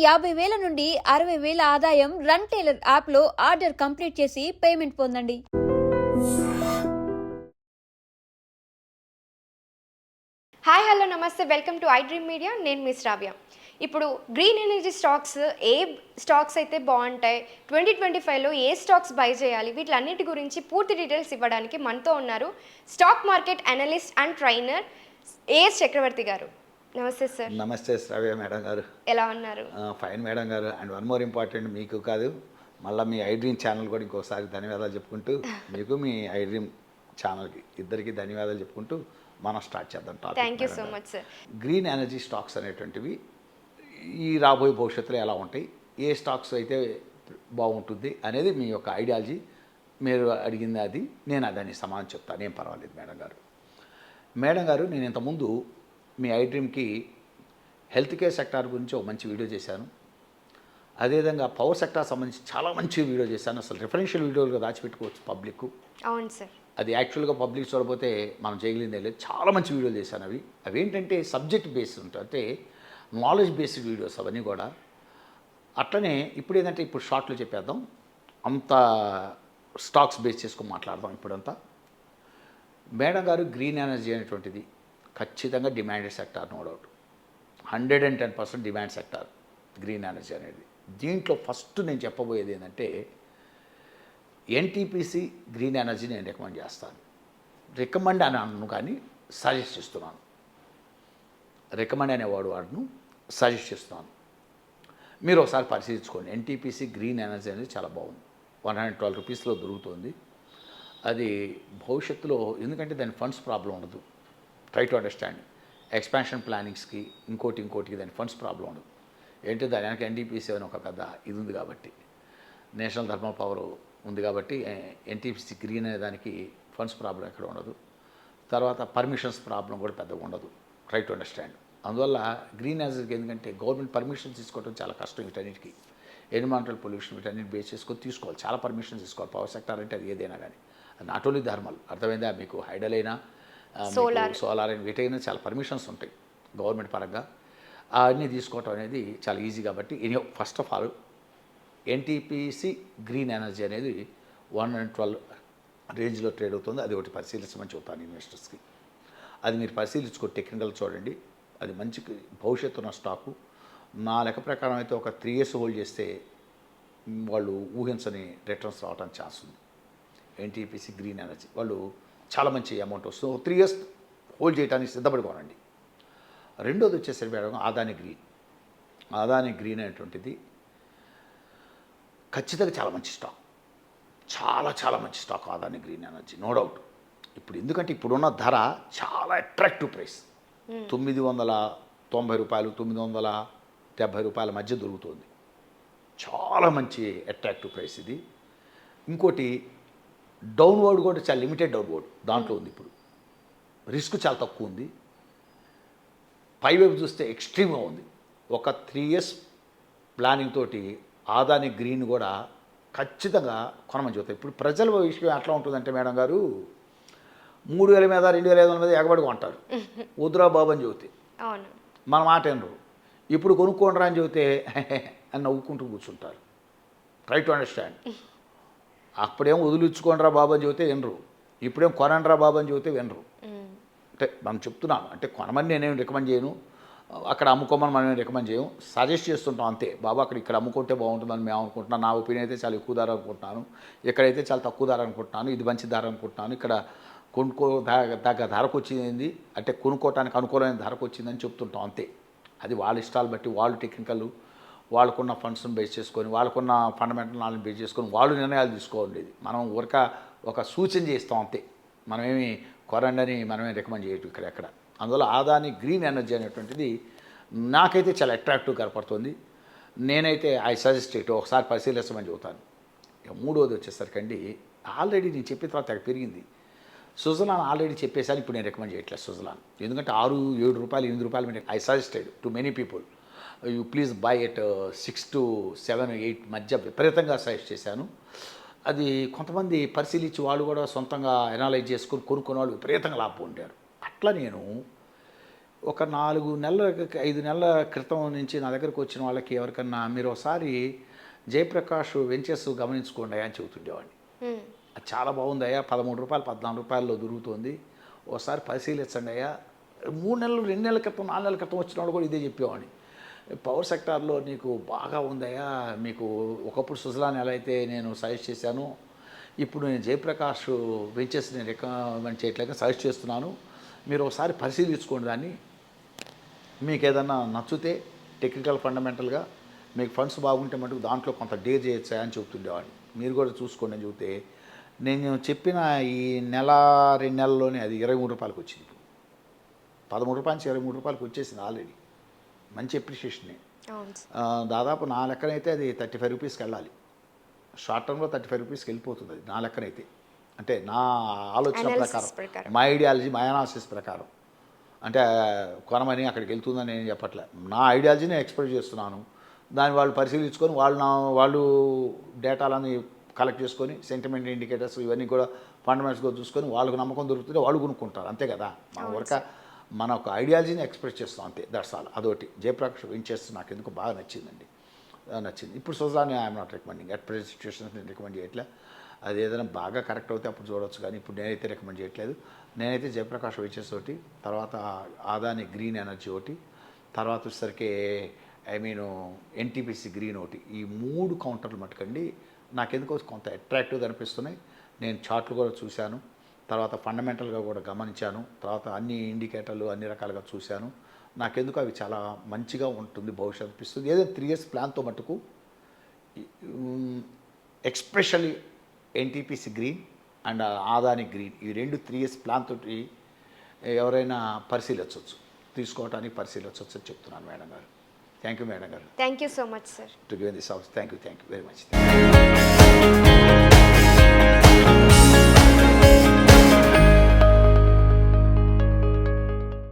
50,000 నుండి 60,000 ఆదాయం run tailor యాప్లో ఆర్డర్ కంప్లీట్ చేసి పేమెంట్ పొందండి. హాయ్ హలో నమస్తే, welcome to I dream media. నేను మీ శ్రావ్య. ఇప్పుడు గ్రీన్ ఎనర్జీ స్టాక్స్ ఏ స్టాక్స్ అయితే బాగుంటాయి, 2025లో ఏ స్టాక్స్ బై చేయాలి, వీటిలన్నిటి గురించి పూర్తి డీటెయిల్స్ ఇవ్వడానికి మనతో ఉన్నారు stock market analyst and trainer A S Chakravarthi గారు. నమస్తే సార్. నమస్తే శ్రావ్య మేడం గారు. ఎలా ఉన్నారు? ఫైన్ మేడం గారు. అండ్ వన్ మోర్ ఇంపార్టెంట్, మీకు కాదు మళ్ళీ మీ ఐ డ్రీమ్ ఛానల్ కూడా ఇంకోసారి ధన్యవాదాలు చెప్పుకుంటూ, మీకు మీ ఐ డ్రీమ్ ఛానల్కి ఇద్దరికి ధన్యవాదాలు చెప్పుకుంటూ మనం స్టార్ట్ చేద్దాం. Thank you so much sir. Green energy stocks అనేటువంటివి ఈ రాబోయే భవిష్యత్తులో ఎలా ఉంటాయి, ఏ స్టాక్స్ అయితే బాగుంటుంది అనేది మీ యొక్క ఐడియాలజీ. మీరు అడిగింది అది, నేను అదని సమాధానం చెప్తాను, ఏం పర్వాలేదు మేడం గారు. మేడం గారు, నేను ఇంతకుముందు మీ ఐ డ్రీమ్కి హెల్త్ కేర్ సెక్టార్ గురించి ఒక మంచి వీడియో చేశాను. అదేవిధంగా పవర్ సెక్టార్ సంబంధించి చాలా మంచి వీడియో చేశాను. అసలు రిఫరెన్షియల్ వీడియోలుగా దాచిపెట్టుకోవచ్చు పబ్లిక్. అవును సార్. అది యాక్చువల్గా పబ్లిక్ చూడకపోతే మనం చేయగలిగిందే లేదు. చాలా మంచి వీడియోలు చేశాను. అవి ఏంటంటే సబ్జెక్ట్ బేస్డ్ ఉంటాయి, అంటే నాలెడ్జ్ బేస్డ్ వీడియోస్ అవన్నీ కూడా. అట్లనే ఇప్పుడు ఏంటంటే ఇప్పుడు షార్ట్లో చెప్పేద్దాం, అంత స్టాక్స్ బేస్ చేసుకొని మాట్లాడదాం ఇప్పుడంతా. మేడం గారు, గ్రీన్ ఎనర్జీ అనేటువంటిది ఖచ్చితంగా demanded sector, no doubt. 110% demand sector green energy అనేది. దీంట్లో ఫస్ట్ నేను చెప్పబోయేది ఏంటంటే ఎన్టీపీసీ గ్రీన్ ఎనర్జీ నేను రికమెండ్ చేస్తాను. రికమెండ్ అని అన్ను కానీ సజెస్ట్ చేస్తున్నాను. రికమెండ్ అనేవాడు వాడును సజెస్ట్ చేస్తున్నాను. మీరు ఒకసారి పరిశీలించుకోండి. ఎన్టీపీసీ గ్రీన్ ఎనర్జీ అనేది చాలా బాగుంది. 112 రూపీస్లో దొరుకుతుంది. అది భవిష్యత్తులో, ఎందుకంటే దాని ఫండ్స్ ప్రాబ్లం ఉండదు. Try to understand. ఎక్స్పాన్షన్ ప్లానింగ్స్కి ఇంకోటికి దాని ఫండ్స్ ప్రాబ్లం ఉండదు. ఏంటి, దాని వెనక ఎన్టీపీసీ అని ఒక పెద్ద ఇది ఉంది కాబట్టి, నేషనల్ థర్మల్ పవర్ ఉంది కాబట్టి ఎన్టీపీసీ గ్రీన్ అనే దానికి ఫండ్స్ ప్రాబ్లం ఎక్కడ ఉండదు. తర్వాత పర్మిషన్స్ ప్రాబ్లం కూడా పెద్దగా ఉండదు. Try to understand. అందువల్ల గ్రీన్ ఎనర్జీకి ఎందుకంటే గవర్నమెంట్ పర్మిషన్స్ తీసుకోవడం చాలా కష్టం. వీటన్నిటికీ ఎన్విరాన్మెంటల్ పొల్యూషన్ వీటన్నిటి బేస్ చేసుకొని తీసుకోవాలి, చాలా పర్మిషన్స్ తీసుకోవాలి. పవర్ సెక్టర్ అంటే అది ఏదైనా కానీ, నాట్ ఓన్లీ థర్మల్, అర్థమైందా మీకు? హైడల్ అయినా సోలార్ అయినా వీటైనా చాలా పర్మిషన్స్ ఉంటాయి గవర్నమెంట్ పరంగా. అవన్నీ తీసుకోవటం అనేది చాలా ఈజీ కాబట్టి, first of all NTPC green energy అనేది 112 రేంజ్లో ట్రేడ్ అవుతుంది. అది ఒకటి పరిశీలించమని చెప్తాను ఇన్వెస్టర్స్కి. అది మీరు పరిశీలించుకో, టెక్నికల్ చూడండి. అది మంచి భవిష్యత్తు ఉన్న స్టాకు. నా లెక్క ప్రకారం అయితే ఒక 3 years హోల్డ్ చేస్తే వాళ్ళు ఊహించని రిటర్న్స్ రావడానికి ఛాన్స్ ఉంది. ఎన్టీపీసీ గ్రీన్ ఎనర్జీ వాళ్ళు చాలా మంచి అమౌంట్ వస్తుంది. 3 years హోల్డ్ చేయడానికి సిద్ధపడుకోనండి. రెండోది వచ్చేసరికి madam Adani green. Adani green అనేటువంటిది ఖచ్చితంగా చాలా మంచి స్టాక్, చాలా మంచి stock Adani green energy, no doubt. ఇప్పుడు ఎందుకంటే ఇప్పుడున్న ధర చాలా అట్రాక్టివ్ ప్రైస్. 990 రూపాయలు, 970 రూపాయల మధ్య దొరుకుతుంది. చాలా మంచి అట్రాక్టివ్ ప్రైస్ ఇది. ఇంకోటి డౌన్వర్డ్ కూడా చాలా లిమిటెడ్ డౌన్వర్డ్ దాంట్లో ఉంది. ఇప్పుడు రిస్క్ చాలా తక్కువ ఉంది. పైవైపు చూస్తే ఎక్స్ట్రీమ్గా ఉంది. ఒక 3 years ప్లానింగ్ తోటి అదానీ గ్రీన్ కూడా ఖచ్చితంగా కొనమని చెబుతాయి. ఇప్పుడు ప్రజల విషయం ఎట్లా ఉంటుందంటే మేడం గారు, 3,000 మీద 2,500 మీద ఎగబడి కొంటారు. వద్దురా బాబు అని చెబితే మన మాట వినరు. ఇప్పుడు కొనుక్కోండిరా అని చెబితే అని నవ్వుకుంటూ కూర్చుంటారు. Try to understand. అప్పుడేం వదిలించుకోండిరా బాబు అని చెబితే వినరు. ఇప్పుడేం కొనండిరా బాబు అని చెబితే వినరు. అంటే మనం చెప్తున్నాను, అంటే కొనమని నేనేం రికమెండ్ చేయను, అక్కడ అమ్ముకోమని మనం రికమెండ్ చేయం, సజెస్ట్ చేస్తుంటాం అంతే. బాబు అక్కడ ఇక్కడ అమ్ముకుంటే బాగుంటుందని మేము అనుకుంటున్నాను. నా ఒపీనియన్ అయితే చాలా ఎక్కువ ధర అనుకుంటున్నాను, ఇక్కడైతే చాలా తక్కువ ధర అనుకుంటున్నాను, ఇది మంచి ధర అనుకుంటున్నాను, ఇక్కడ దగ్గర ధరకు వచ్చింది అంటే కొనుక్కోవటానికి అనుకూలమైన ధరకు వచ్చిందని చెప్తుంటాం అంతే. అది వాళ్ళ ఇష్టాలు బట్టి, వాళ్ళు టెక్నికల్, వాళ్ళకున్న ఫండ్స్ని బేస్ చేసుకొని, వాళ్ళకున్న ఫండమెంటల్ నాలెడ్జ్ బేస్ చేసుకొని వాళ్ళు నిర్ణయాలు తీసుకోవాలి. మనం ఒక సూచన చేస్తాం అంతే. మనమేమి కొరండని మనమే రికమెండ్ చేయటం ఇక్కడ. అందువల్ల అదానీ గ్రీన్ ఎనర్జీ అనేటువంటిది నాకైతే చాలా అట్రాక్టివ్ కనపడుతుంది. నేనైతే ఐ సజెస్ట్ ఇట్, ఒకసారి పరిశీలించమని చెబుతాను. ఇక మూడోది వచ్చేసరికండి, ఆల్రెడీ నేను చెప్పిన తర్వాత అక్కడ పెరిగింది. సుజలాన్ ఆల్రెడీ చెప్పేసాను, ఇప్పుడు నేను రికమెండ్ చేయట్లేదు సుజలాన్. ఎందుకంటే 6-7 రూపాయలు 8 రూపాయలు మీద I suggested to many people, you please by at 6 to 7, 8 మధ్య విపరీతంగా సజెస్ట్ చేశాను. అది కొంతమంది పరిశీలించి వాళ్ళు కూడా సొంతంగా ఎనాలైజ్ చేసుకుని కొనుక్కునే వాళ్ళు విపరీతంగా లాభం పొందారు. అట్లా నేను ఒక 4 నెలల 5 నెలల క్రితం నుంచి నా దగ్గరకు వచ్చిన వాళ్ళకి ఎవరికన్నా మీరు ఒకసారి జయప్రకాష్ వెంచర్స్ గమనించుకోండి అని చెబుతుండేవాడిని. అది చాలా బాగుందయ్యా, 13 రూపాయలు 14 రూపాయల్లో దొరుకుతుంది, ఒకసారి పరిశీలించండి అయ్యా. 3 నెలలు 2 నెలల క్రితం 4 నెలల క్రితం వచ్చిన వాళ్ళు కూడా ఇదే చెప్పేవాడిని. పవర్ సెక్టార్లో నీకు బాగా ఉందయ్యా, మీకు ఒకప్పుడు సుజలాన్ ఎలా అయితే నేను సజెస్ట్ చేశాను, ఇప్పుడు నేను జయప్రకాష్ వెంచర్స్ నేను రికమెండ్ చేయట్లేక సజెస్ట్ చేస్తున్నాను, మీరు ఒకసారి పరిశీలించుకోండి దాన్ని, మీకు ఏదన్నా నచ్చితే టెక్నికల్ ఫండమెంటల్గా మీకు ఫండ్స్ బాగుంటే మటుకు దాంట్లో కొంత డేర్ చేయొచ్చా అని చెప్తుండేవాడిని. మీరు కూడా చూసుకోండి అని చెబితే నేను చెప్పిన ఈ 1-2 నెలల్లోనే అది 23 రూపాయలకు వచ్చింది. ఇప్పుడు 13 రూపాయల నుంచి 23 రూపాయలకు వచ్చేసింది ఆల్రెడీ. మంచి అప్రిషియేషనే. దాదాపు నా లెక్కనైతే అది 35 రూపీస్కి వెళ్ళాలి. షార్ట్ టర్మ్లో 35 రూపీస్కి వెళ్ళిపోతుంది అది నా లెక్కనైతే. అంటే నా ఆలోచన ప్రకారం, మా ఐడియాలజీ, మా అనాలిసిస్ ప్రకారం. అంటే కొనమని అక్కడికి వెళ్తుందని నేను చెప్పట్లే, నా ఐడియాలజీని ఎక్స్ప్రెస్ చేస్తున్నాను. దాన్ని వాళ్ళు పరిశీలించుకొని వాళ్ళు డేటాలని కలెక్ట్ చేసుకొని సెంటిమెంట్ ఇండికేటర్స్ ఇవన్నీ కూడా ఫండమెంటల్స్గా చూసుకొని వాళ్ళకు నమ్మకం దొరుకుతుంటే వాళ్ళు కొనుక్కుంటారు, అంతే కదా. మన ఒక ఐడియాలజీని ఎక్స్ప్రెస్ చేస్తాం అంతే, దట్స్ ఆల్. అదొకటి జయప్రకాష్ వెంచర్స్ నాకు ఎందుకు బాగా నచ్చిందండి, నచ్చింది. ఇప్పుడు Suzlon I'm not recommending at present situations, నేను రికమెండ్ చేయట్లే. అది ఏదైనా బాగా కరెక్ట్ అవుతే అప్పుడు చూడవచ్చు, కానీ ఇప్పుడు నేనైతే రికమెండ్ చేయట్లేదు. నేనైతే జయప్రకాష్ వెంచర్స్ ఒకటి, తర్వాత ఆదాని గ్రీన్ ఎనర్జీ ఒకటి, తర్వాత వచ్చేసరికి ఎన్టీపీసీ గ్రీన్ ఒకటి, ఈ 3 కౌంటర్లు మటుకండి నాకెందుకో కొంత అట్రాక్టివ్గా అనిపిస్తున్నాయి. నేను చార్ట్లు కూడా చూశాను, తర్వాత ఫండమెంటల్గా కూడా గమనించాను, తర్వాత అన్ని ఇండికేటర్లు అన్ని రకాలుగా చూశాను. నాకెందుకు అవి చాలా మంచిగా ఉంటుంది భవిష్యత్తు అనిపిస్తుంది. ఏదైనా 3 years ప్లాన్తో మటుకు especially NTPC green and Adani green, ఈ 2 3 years ప్లాన్ తోటి ఎవరైనా పరిశీలించవచ్చు, తీసుకోవడానికి పరిశీలించవచ్చు అని చెప్తున్నాను మేడం గారు. థ్యాంక్ యూ మేడం గారు. Thank you so much sir to give this of. Thank you very much.